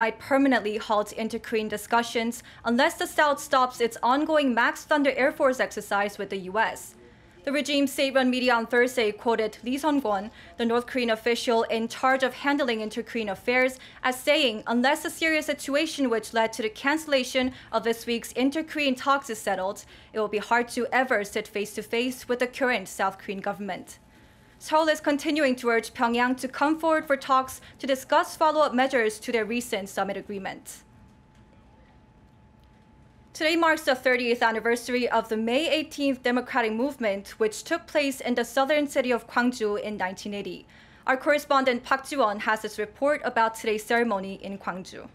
might permanently halt inter-Korean discussions unless the South stops its ongoing Max Thunder Air Force exercise with the U.S. The regime's state-run media on Thursday quoted Lee Sun-kwon, the North Korean official in charge of handling inter-Korean affairs, as saying, unless a serious situation which led to the cancellation of this week's inter-Korean talks is settled, it will be hard to ever sit face-to-face with the current South Korean government. Seoul is continuing to urge Pyongyang to come forward for talks to discuss follow-up measures to their recent summit agreement. Today marks the 30th anniversary of the May 18th Democratic Movement, which took place in the southern city of Gwangju in 1980. Our correspondent Park Ji-won has this report about today's ceremony in Gwangju.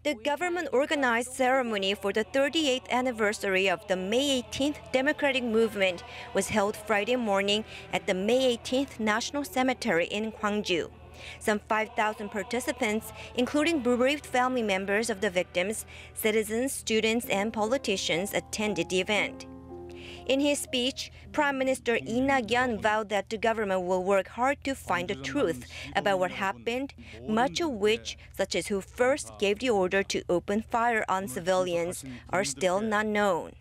The government-organized ceremony for the 38th anniversary of the May 18th Democratic Movement was held Friday morning at the May 18th National Cemetery in Gwangju. Some 5,000 participants, including bereaved family members of the victims, citizens, students, and politicians, attended the event. In his speech, Prime Minister Lee Nak-yeon vowed that the government will work hard to find the truth about what happened, much of which, such as who first gave the order to open fire on civilians, are still not known.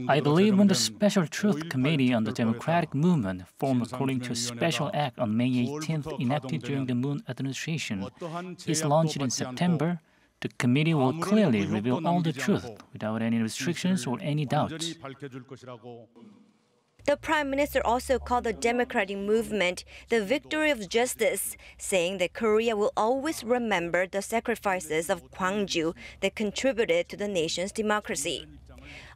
I believe when the Special Truth Committee on the Democratic Movement, formed according to a special act on May 18th enacted during the Moon administration, is launched in September, the committee will clearly reveal all the truth without any restrictions or any doubts. The Prime Minister also called the democratic movement the victory of justice, saying that Korea will always remember the sacrifices of Gwangju that contributed to the nation's democracy.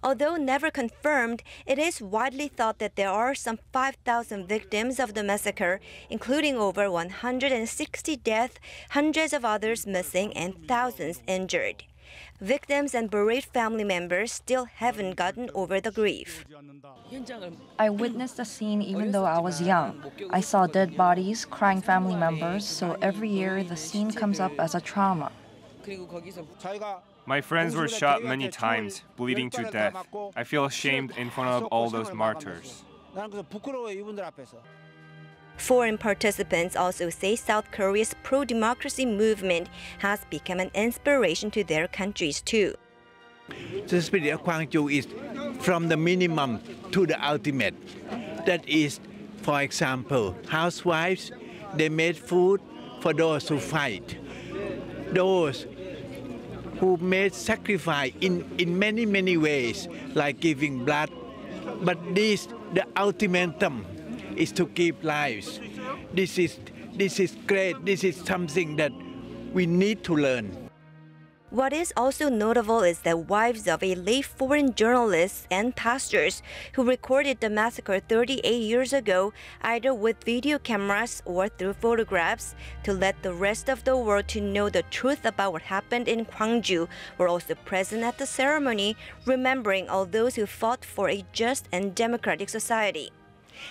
Although never confirmed, it is widely thought that there are some 5,000 victims of the massacre, including over 160 deaths, hundreds of others missing, and thousands injured. Victims and bereaved family members still haven't gotten over the grief. I witnessed the scene even though I was young. I saw dead bodies, crying family members, so every year the scene comes up as a trauma. My friends were shot many times, bleeding to death. I feel ashamed in front of all those martyrs. Foreign participants also say South Korea's pro-democracy movement has become an inspiration to their countries too. The spirit of Gwangju is from the minimum to the ultimate. That is, for example, housewives, they made food for those who fight. Those who made sacrifice in many ways, like giving blood. But this, the ultimatum, is to keep lives. This is great. This is something that we need to learn. What is also notable is that wives of a late foreign journalist and pastors who recorded the massacre 38 years ago, either with video cameras or through photographs, to let the rest of the world to know the truth about what happened in Gwangju, were also present at the ceremony, remembering all those who fought for a just and democratic society.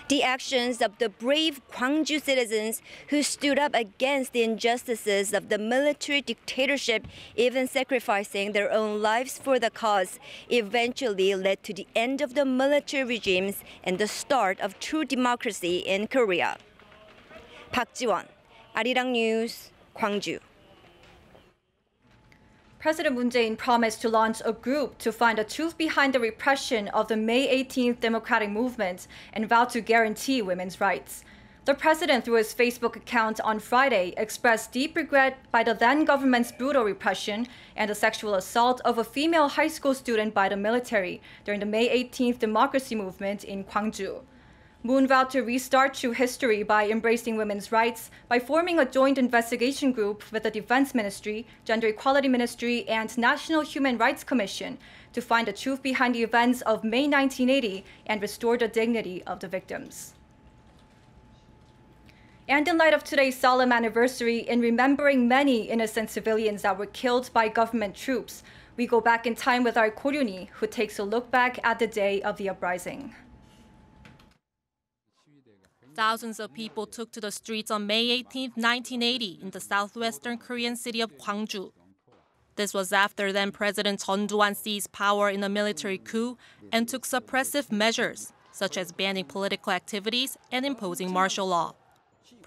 The actions of the brave Gwangju citizens who stood up against the injustices of the military dictatorship, even sacrificing their own lives for the cause, eventually led to the end of the military regimes and the start of true democracy in Korea. Park Ji-won, Arirang News, Gwangju. President Moon Jae-in promised to launch a group to find the truth behind the repression of the May 18th Democratic Movement and vowed to guarantee women's rights. The president, through his Facebook account on Friday, expressed deep regret by the then government's brutal repression and the sexual assault of a female high school student by the military during the May 18th Democracy Movement in Gwangju. Moon vowed to restart true history by embracing women's rights, by forming a joint investigation group with the Defense Ministry, Gender Equality Ministry, and National Human Rights Commission to find the truth behind the events of May 1980 and restore the dignity of the victims. And in light of today's solemn anniversary, in remembering many innocent civilians that were killed by government troops, we go back in time with our Koryuni, who takes a look back at the day of the uprising. Thousands of people took to the streets on May 18, 1980, in the southwestern Korean city of Gwangju. This was after then President Chun Doo-hwan seized power in a military coup and took suppressive measures, such as banning political activities and imposing martial law.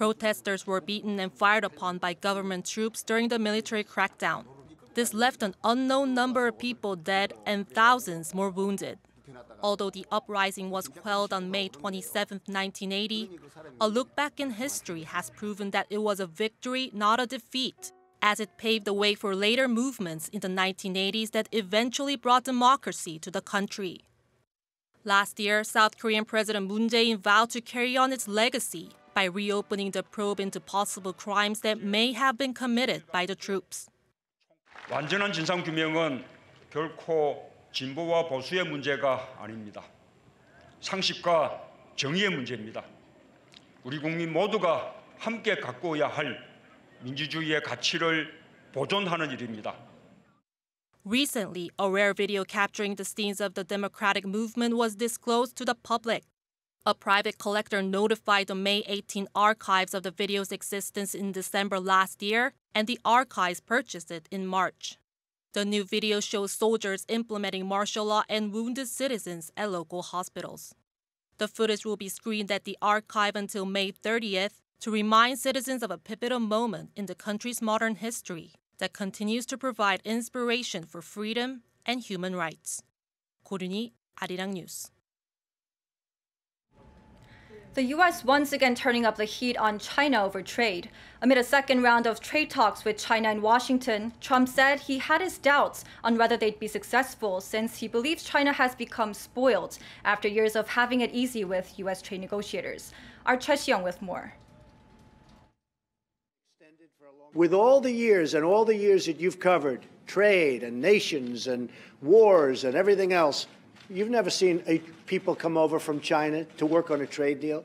Protesters were beaten and fired upon by government troops during the military crackdown. This left an unknown number of people dead and thousands more wounded. Although the uprising was quelled on May 27, 1980, a look back in history has proven that it was a victory, not a defeat, as it paved the way for later movements in the 1980s that eventually brought democracy to the country. Last year, South Korean President Moon Jae-in vowed to carry on its legacy by reopening the probe into possible crimes that may have been committed by the troops. 완전한 진상규명은 결코 진보와 보수의 문제가 아닙니다. 상식과 정의의 문제입니다. 우리 국민 모두가 함께 가꾸어야 할 민주주의의 가치를 보존하는 일입니다. Recently, a rare video capturing the scenes of the democratic movement was disclosed to the public. A private collector notified the May 18 archives of the video's existence in December last year, and the archives purchased it in March. The new video shows soldiers implementing martial law and wounded citizens at local hospitals. The footage will be screened at the archive until May 30th to remind citizens of a pivotal moment in the country's modern history that continues to provide inspiration for freedom and human rights. 고륜이 아리랑 뉴스. The U.S. once again turning up the heat on China over trade. Amid a second round of trade talks with China and Washington, Trump said he had his doubts on whether they'd be successful since he believes China has become spoiled after years of having it easy with U.S. trade negotiators. Our Choi Si-young with more. With all the years that you've covered, trade and nations and wars and everything else, you've never seen people come over from China to work on a trade deal.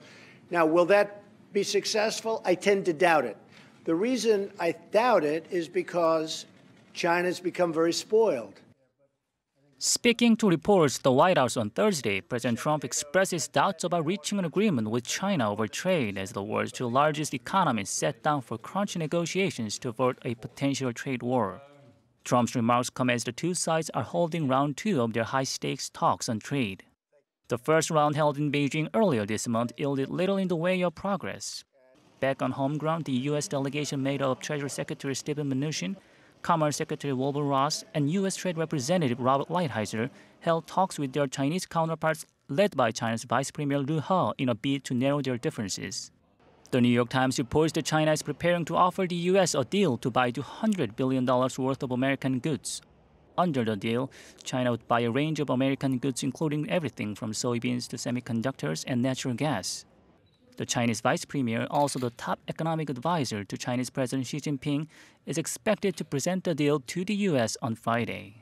Now, will that be successful? I tend to doubt it. The reason I doubt it is because China's become very spoiled. Speaking to reporters at the White House on Thursday, President Trump expressed his doubts about reaching an agreement with China over trade as the world's two largest economies sat down for crunchy negotiations to avert a potential trade war. Trump's remarks come as the two sides are holding round two of their high-stakes talks on trade. The first round held in Beijing earlier this month yielded little in the way of progress. Back on home ground, the U.S. delegation made up of Treasury Secretary Stephen Mnuchin, Commerce Secretary Wilbur Ross, and U.S. Trade Representative Robert Lighthizer held talks with their Chinese counterparts led by China's Vice Premier Liu He in a bid to narrow their differences. The New York Times reports that China is preparing to offer the U.S. a deal to buy $200 billion worth of American goods. Under the deal, China would buy a range of American goods including everything from soybeans to semiconductors and natural gas. The Chinese vice premier, also the top economic advisor to Chinese President Xi Jinping, is expected to present the deal to the U.S. on Friday.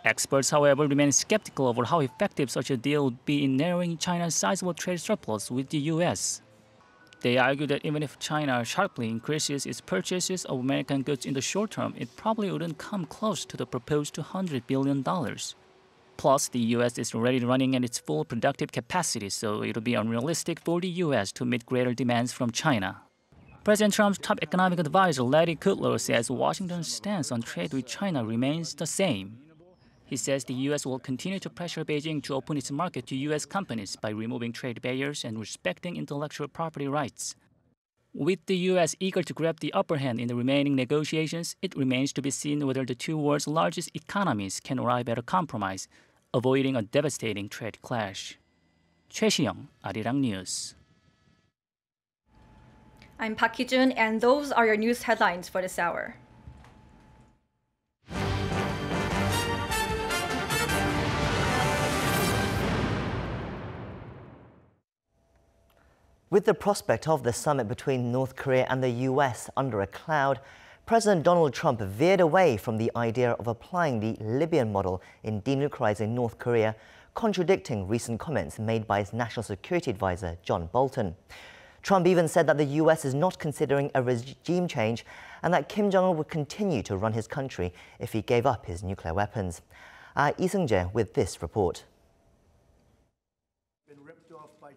Experts, however, remain skeptical over how effective such a deal would be in narrowing China's sizable trade surplus with the U.S. They argue that even if China sharply increases its purchases of American goods in the short term, it probably wouldn't come close to the proposed $200 billion. Plus, the U.S. is already running at its full productive capacity, so it would be unrealistic for the U.S. to meet greater demands from China. President Trump's top economic advisor, Larry Kudlow, says Washington's stance on trade with China remains the same. He says the U.S. will continue to pressure Beijing to open its market to U.S. companies by removing trade barriers and respecting intellectual property rights. With the U.S. eager to grab the upper hand in the remaining negotiations, it remains to be seen whether the two world's largest economies can arrive at a compromise, avoiding a devastating trade clash. Choi Si-young, Arirang News. I'm Park Hee-jun, and those are your news headlines for this hour. With the prospect of the summit between North Korea and the U.S. under a cloud, President Donald Trump veered away from the idea of applying the Libyan model in denuclearizing North Korea, contradicting recent comments made by his national security advisor, John Bolton. Trump even said that the U.S. is not considering a regime change and that Kim Jong-un would continue to run his country if he gave up his nuclear weapons. Lee Seung-jae with this report.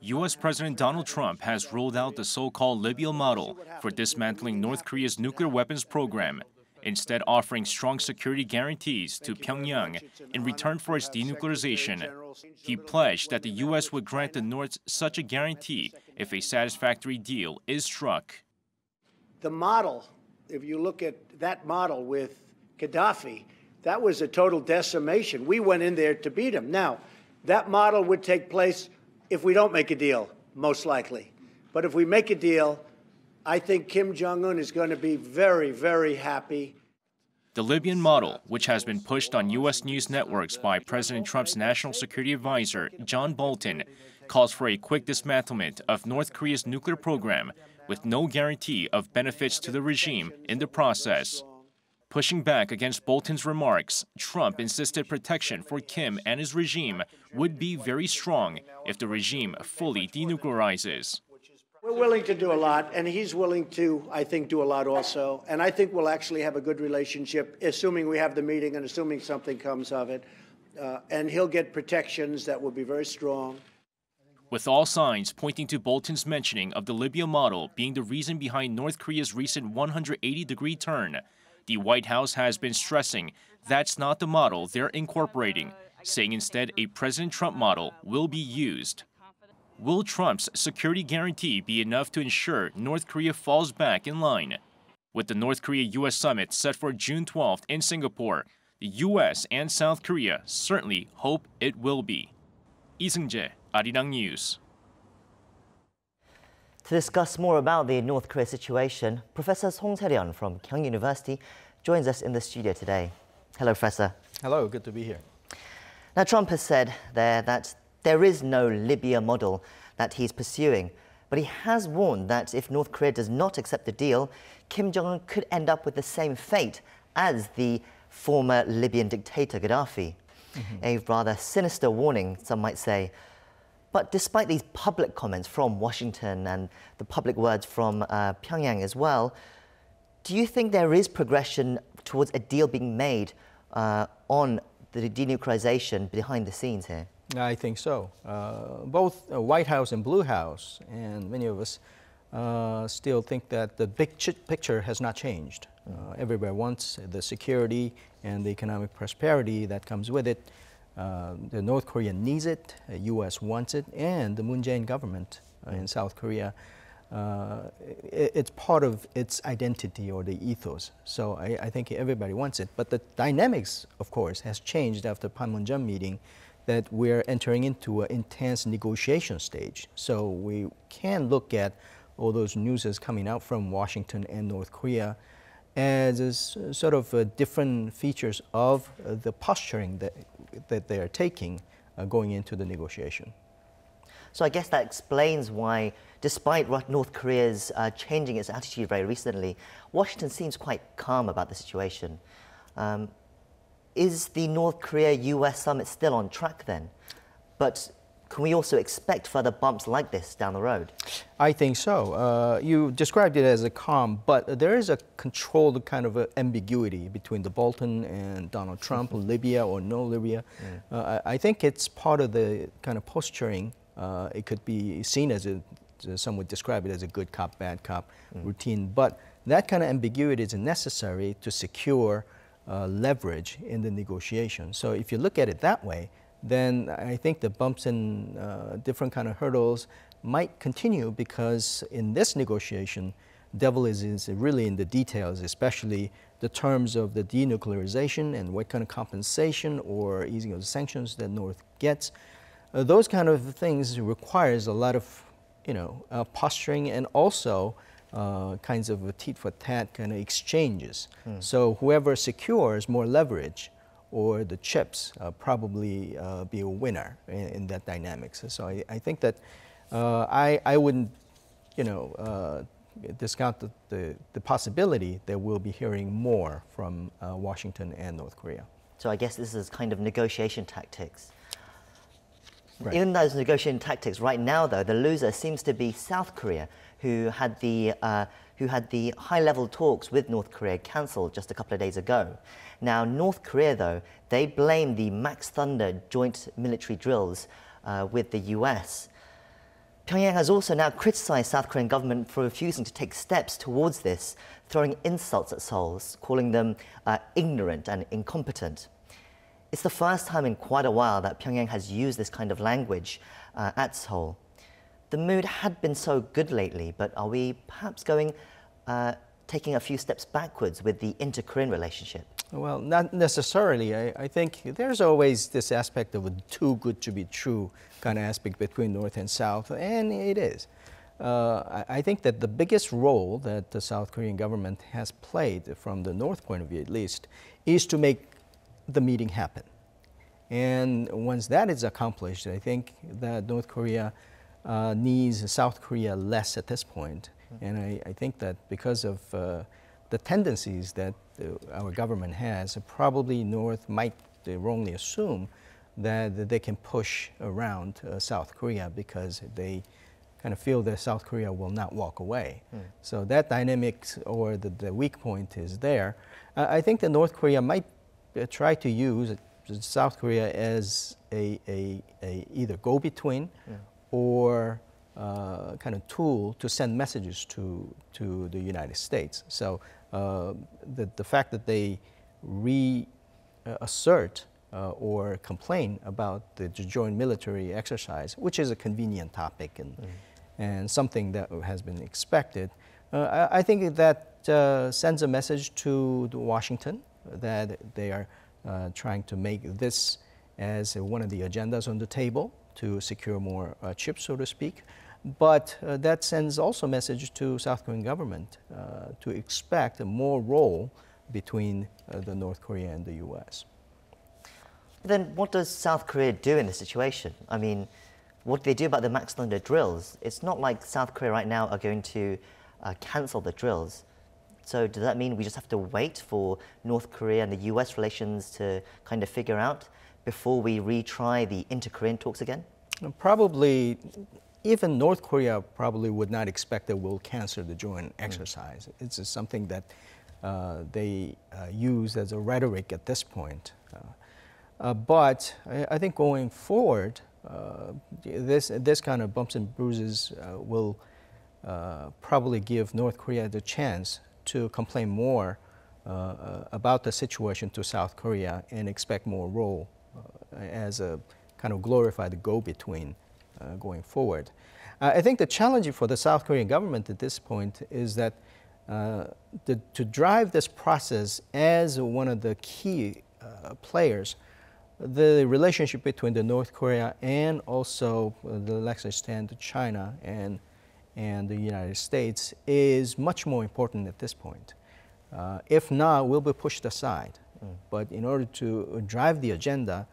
U.S. President Donald Trump has rolled out the so-called Libya model for dismantling North Korea's nuclear weapons program, instead offering strong security guarantees to Pyongyang in return for its denuclearization. He pledged that the U.S. would grant the North such a guarantee if a satisfactory deal is struck. the model, if you look at that model with Gaddafi, that was a total decimation. We went in there to beat him. Now, that model would take place if we don't make a deal, most likely. But if we make a deal, I think Kim Jong-un is going to be very, very happy. The Libyan model, which has been pushed on U.S. news networks by President Trump's National Security Advisor, John Bolton, calls for a quick dismantlement of North Korea's nuclear program with no guarantee of benefits to the regime in the process. Pushing back against Bolton's remarks, Trump insisted protection for Kim and his regime would be very strong if the regime fully denuclearizes. We're willing to do a lot, and he's willing to, I think, do a lot also. And I think we'll actually have a good relationship, assuming we have the meeting and assuming something comes of it. And he'll get protections that will be very strong. With all signs pointing to Bolton's mentioning of the Libya model being the reason behind North Korea's recent 180-degree turn, the White House has been stressing that's not the model they're incorporating, saying instead a President Trump model will be used. Will Trump's security guarantee be enough to ensure North Korea falls back in line? With the North Korea-U.S. summit set for June 12th in Singapore, the U.S. and South Korea certainly hope it will be. Lee Seung-jae, Arirang News. To discuss more about the North Korea situation, Professor Song Se-ryun from Kyung University joins us in the studio today. Hello, Professor. Hello, good to be here. Now, Trump has said there that there is no Libya model that he's pursuing, but he has warned that if North Korea does not accept the deal, Kim Jong-un could end up with the same fate as the former Libyan dictator Gaddafi. A rather sinister warning, some might say. But despite these public comments from Washington and the public words from Pyongyang as well, do you think there is progression towards a deal being made on the denuclearization behind the scenes here? I think so. Both White House and Blue House, and many of us still think that the big picture has not changed. Everybody wants the security and the economic prosperity that comes with it. The North Korea needs it, the U.S. wants it, and the Moon Jae-in government in South Korea, it's part of its identity or the ethos. So I think everybody wants it. But the dynamics, of course, has changed after Panmunjom meeting, that we're entering into an intense negotiation stage. So we can look at all those news coming out from Washington and North Korea as sort of different features of the posturing that they are taking going into the negotiation. So I guess that explains why, despite North Korea's changing its attitude very recently, Washington seems quite calm about the situation. Is the North Korea-U.S. summit still on track then? But can we also expect further bumps like this down the road? I think so. You described it as a calm, but there is a controlled kind of ambiguity between the Bolton and Donald Trump, Libya or no Libya. I think it's part of the kind of posturing. It could be seen as some would describe it as a good cop, bad cop routine, but that kind of ambiguity is necessary to secure leverage in the negotiation. So if you look at it that way, then I think the bumps and different kind of hurdles might continue, because in this negotiation, devil is really in the details, especially the terms of the denuclearization and what kind of compensation or easing of the sanctions that North gets. Those kind of things requires a lot of, posturing and also kinds of tit-for-tat kind of exchanges. So whoever secures more leverage or the chips probably be a winner in that dynamics. So I think that I wouldn't, discount the possibility that we'll be hearing more from Washington and North Korea. So I guess this is kind of negotiation tactics. Right. In those negotiation tactics, right now, though, the loser seems to be South Korea, who had the high-level talks with North Korea cancelled just a couple of days ago. Now, North Korea, though, they blame the Max Thunder joint military drills with the U.S. Pyongyang has also now criticized South Korean government for refusing to take steps towards this, throwing insults at Seoul, calling them ignorant and incompetent. It's the first time in quite a while that Pyongyang has used this kind of language at Seoul. The mood had been so good lately, but are we perhaps going taking a few steps backwards with the inter-Korean relationship? Well, not necessarily. I think there's always this aspect of a too good to be true kind of aspect between North and South, and it is. I think that the biggest role that the South Korean government has played, from the North point of view at least, is to make the meeting happen. And once that is accomplished, I think that North Korea needs South Korea less at this point. And I think that because of the tendencies that our government has, probably North might wrongly assume that they can push around South Korea because they kind of feel that South Korea will not walk away. So that dynamics, or the weak point, is there. I think that North Korea might try to use South Korea as a either go-between or kind of tool to send messages to the United States. So the fact that they reassert or complain about the joint military exercise, which is a convenient topic and something that has been expected, I think that sends a message to Washington that they are trying to make this as one of the agendas on the table to secure more chips, so to speak. But that sends also a message to South Korean government to expect a more role between the North Korea and the U.S. Then what does South Korea do in this situation? I mean, what do they do about the max thunder drills? It's not like South Korea right now are going to cancel the drills. So does that mean we just have to wait for North Korea and the U.S. relations to kind of figure out before we retry the inter-Korean talks again? Probably, even North Korea probably would not expect that we'll cancel the joint exercise. It's just something that they use as a rhetoric at this point. But I think going forward, this kind of bumps and bruises will probably give North Korea the chance to complain more about the situation to South Korea and expect more role as a kind of glorified go-between going forward. I think the challenge for the South Korean government at this point is that to drive this process as one of the key players, the relationship between the North Korea and also the lesser extent China and the United States is much more important at this point. If not, we'll be pushed aside. But in order to drive the agenda,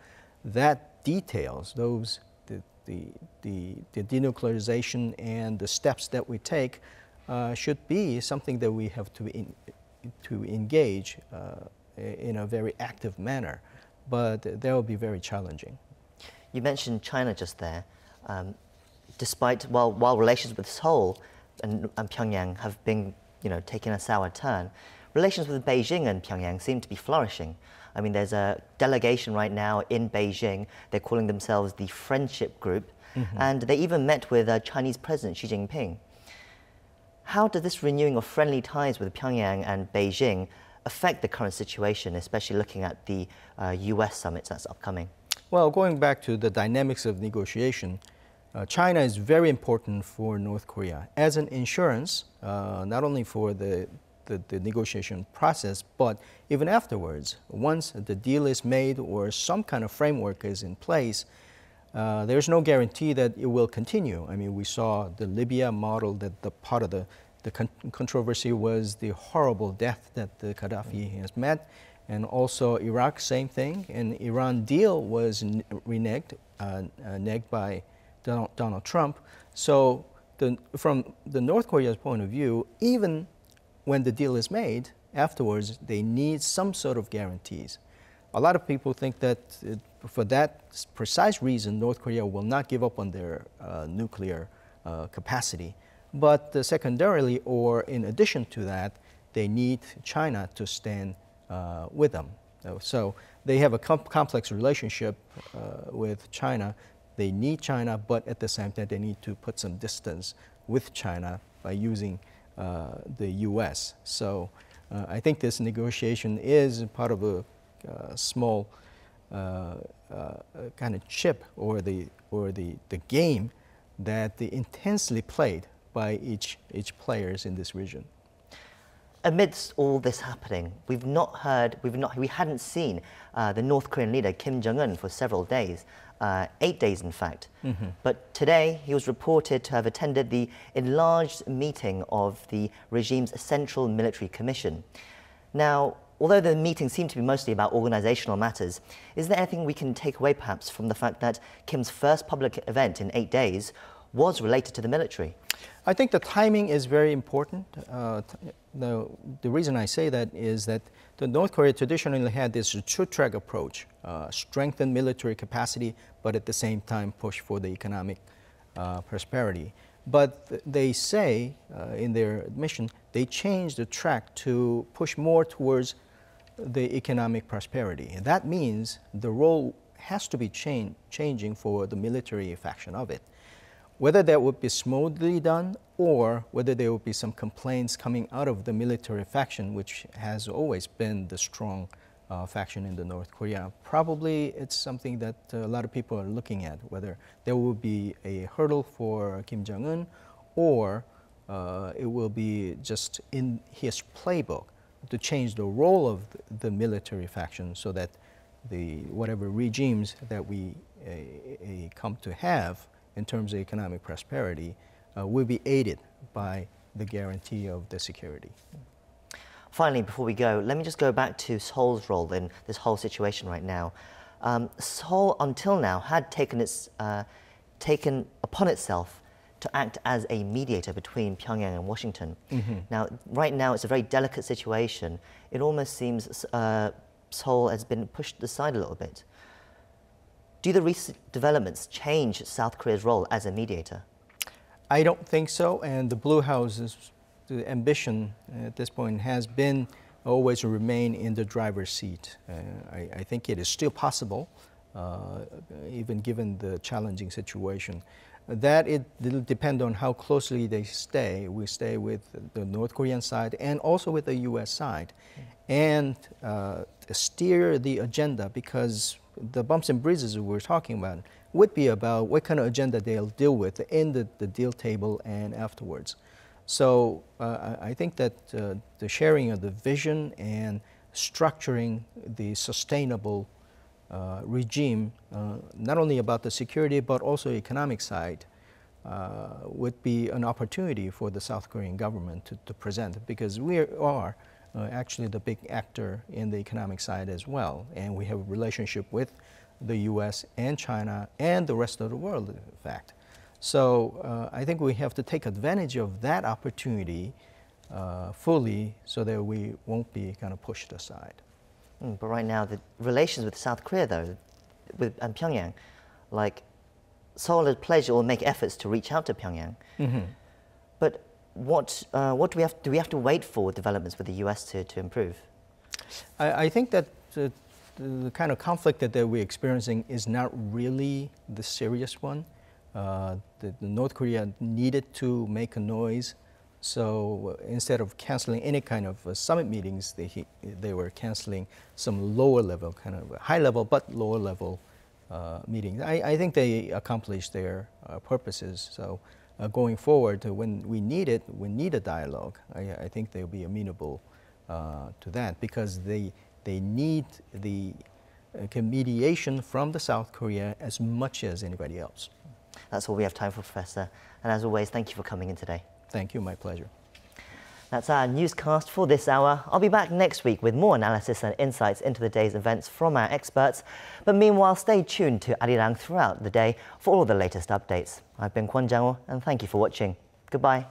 that details, the denuclearization and the steps that we take should be something that we have to engage in a very active manner. But that will be very challenging. You mentioned China just there. Despite, while relations with Seoul and Pyongyang have been, taking a sour turn, relations with Beijing and Pyongyang seem to be flourishing. I mean, there's a delegation right now in Beijing. They're calling themselves the Friendship Group, and they even met with Chinese President Xi Jinping. How does this renewing of friendly ties with Pyongyang and Beijing affect the current situation, especially looking at the U.S. summits that's upcoming? Well, going back to the dynamics of negotiation, China is very important for North Korea as an insurance, not only for the negotiation process, but even afterwards. Once the deal is made or some kind of framework is in place, there's no guarantee that it will continue. I mean, we saw the Libya model, that the part of the controversy was the horrible death that the Gaddafi has met, and also Iraq, same thing. And Iran deal was reneged by Donald Trump. So from the North Korea's point of view, even when the deal is made, afterwards they need some sort of guarantees. A lot of people think that for that precise reason, North Korea will not give up on their nuclear capacity. But secondarily, or in addition to that, they need China to stand with them. So they have a complex relationship with China. They need China, but at the same time, they need to put some distance with China by using the U.S. So I think this negotiation is part of a small kind of chip or the game that they intensely played by each players in this region. amidst all this happening, we hadn't seen the North Korean leader Kim Jong-un for several days, 8 days in fact. But today he was reported to have attended the enlarged meeting of the regime's Central Military Commission. Now, although the meeting seemed to be mostly about organizational matters, is there anything we can take away perhaps from the fact that Kim's first public event in 8 days was related to the military? I think the timing is very important. The reason I say that is that North Korea traditionally had this two-track approach, strengthen military capacity, but at the same time push for the economic prosperity. But they say in their admission, they changed the track to push more towards the economic prosperity. And that means the role has to be changing for the military faction of it. Whether that would be smoothly done or whether there would be some complaints coming out of the military faction, which has always been the strong faction in the North Korea, probably it's something that a lot of people are looking at, whether there will be a hurdle for Kim Jong-un or it will be just in his playbook to change the role of the military faction so that whatever regimes that we come to have in terms of economic prosperity will be aided by the guarantee of the security. Finally, before we go, let me just go back to Seoul's role in this whole situation right now. Seoul, until now, had taken upon itself to act as a mediator between Pyongyang and Washington. Now, right now, it's a very delicate situation. It almost seems Seoul has been pushed aside a little bit. Do the recent developments change South Korea's role as a mediator? I don't think so, and the Blue House's ambition at this point has been always to remain in the driver's seat. I think it is still possible, even given the challenging situation. That it will depend on how closely they stay. We stay with the North Korean side and also with the U.S. side, and steer the agenda, because the bumps and bruises we're talking about would be about what kind of agenda they'll deal with in the deal table and afterwards. So I think that the sharing of the vision and structuring the sustainable regime, not only about the security but also economic side, would be an opportunity for the South Korean government to present, because we are actually the big actor in the economic side as well, and we have a relationship with the U.S. and China and the rest of the world, in fact. So I think we have to take advantage of that opportunity fully so that we won't be kind of pushed aside. But right now, the relations with South Korea, though, with Pyongyang, like Seoul has pledged or make efforts to reach out to Pyongyang. But what do we have to wait for developments with the U.S. to improve? I think that the kind of conflict that we're experiencing is not really the serious one. The North Korea needed to make a noise, so instead of canceling any kind of summit meetings, they were canceling some lower level, kind of high level but lower level meetings. I think they accomplished their purposes. So going forward, when we need a dialogue. I think they'll be amenable to that, because they need the mediation from the South Korea as much as anybody else. That's all we have time for, Professor. And as always, thank you for coming in today. Thank you, my pleasure. That's our newscast for this hour. I'll be back next week with more analysis and insights into the day's events from our experts. But meanwhile, stay tuned to Arirang throughout the day for all the latest updates. I've been Gwangju, and thank you for watching. Goodbye.